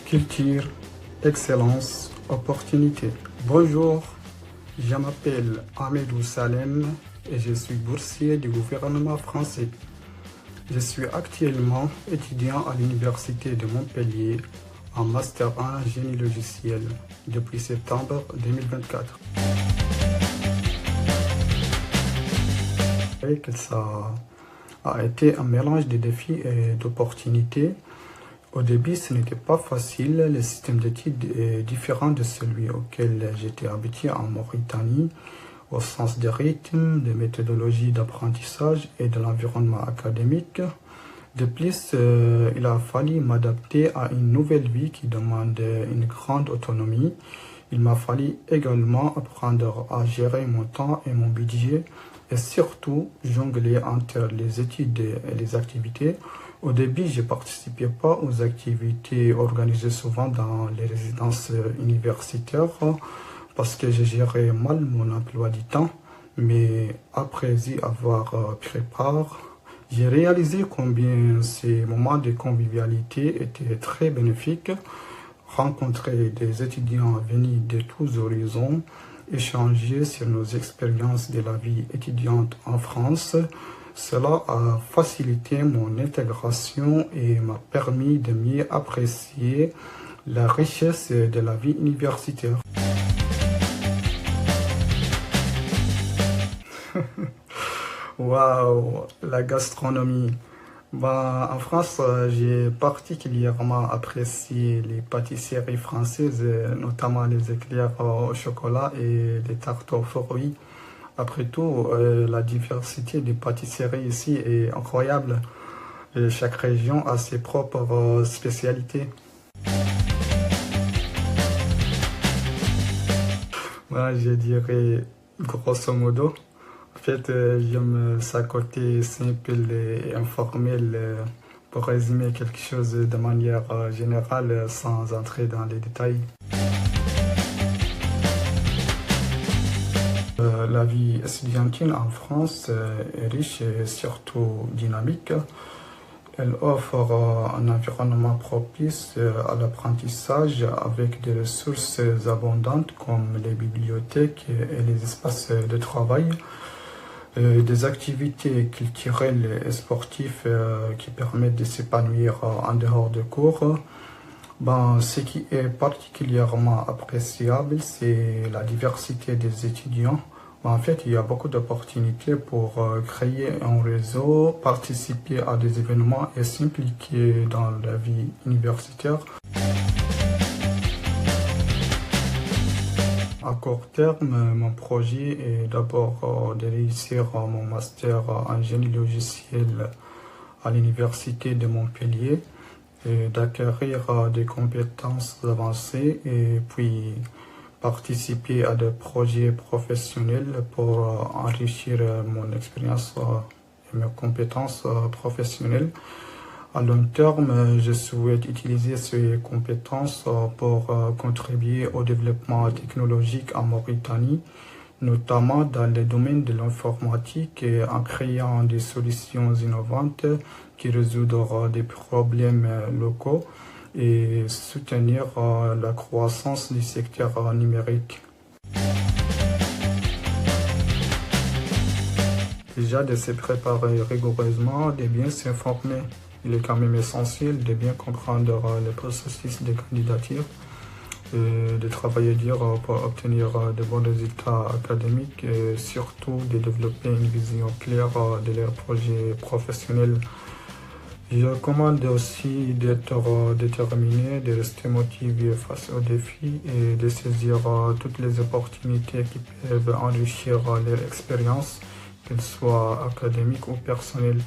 Culture, excellence, opportunité. Bonjour, je m'appelle Ahmedou Salem et je suis boursier du gouvernement français. Je suis actuellement étudiant à l'Université de Montpellier en Master 1 Génie logiciel depuis septembre 2024. Et que ça a été un mélange de défis et d'opportunités. Au début, ce n'était pas facile. Le système d'études est différent de celui auquel j'étais habitué en Mauritanie, au sens des rythmes, des méthodologies d'apprentissage et de l'environnement académique. De plus, il a fallu m'adapter à une nouvelle vie qui demande une grande autonomie. Il m'a fallu également apprendre à gérer mon temps et mon budget et surtout jongler entre les études et les activités. Au début, je ne participais pas aux activités organisées souvent dans les résidences universitaires parce que je gérais mal mon emploi du temps. Mais après y avoir pris part, j'ai réalisé combien ces moments de convivialité étaient très bénéfiques. Rencontrer des étudiants venus de tous horizons, échanger sur nos expériences de la vie étudiante en France, cela a facilité mon intégration et m'a permis de mieux apprécier la richesse de la vie universitaire. Waouh, la gastronomie. En France, j'ai particulièrement apprécié les pâtisseries françaises, notamment les éclairs au chocolat et les tartes aux fruits. Après tout, la diversité des pâtisseries ici est incroyable. Et chaque région a ses propres spécialités. Je dirais grosso modo. En fait, j'aime ça côté simple et informel pour résumer quelque chose de manière générale sans entrer dans les détails. La vie estudiantine en France est riche et surtout dynamique. Elle offre un environnement propice à l'apprentissage avec des ressources abondantes comme les bibliothèques et les espaces de travail. Des activités culturelles et sportives qui permettent de s'épanouir en dehors de cours. Ce qui est particulièrement appréciable, c'est la diversité des étudiants. En fait, il y a beaucoup d'opportunités pour créer un réseau, participer à des événements et s'impliquer dans la vie universitaire. À court terme, mon projet est d'abord de réussir mon master en génie logiciel à l'Université de Montpellier et d'acquérir des compétences avancées et puis participer à des projets professionnels pour enrichir mon expérience et mes compétences professionnelles. À long terme, je souhaite utiliser ces compétences pour contribuer au développement technologique en Mauritanie, notamment dans le domaine de l'informatique et en créant des solutions innovantes qui résoudront des problèmes locaux et soutenir la croissance du secteur numérique. Déjà de se préparer rigoureusement, de bien s'informer. Il est quand même essentiel de bien comprendre le processus de candidature et de travailler dur pour obtenir de bons résultats académiques et surtout de développer une vision claire de leur projet professionnel. Je recommande aussi d'être déterminé, de rester motivé face aux défis et de saisir toutes les opportunités qui peuvent enrichir leur expérience, qu'elles soient académiques ou personnelles.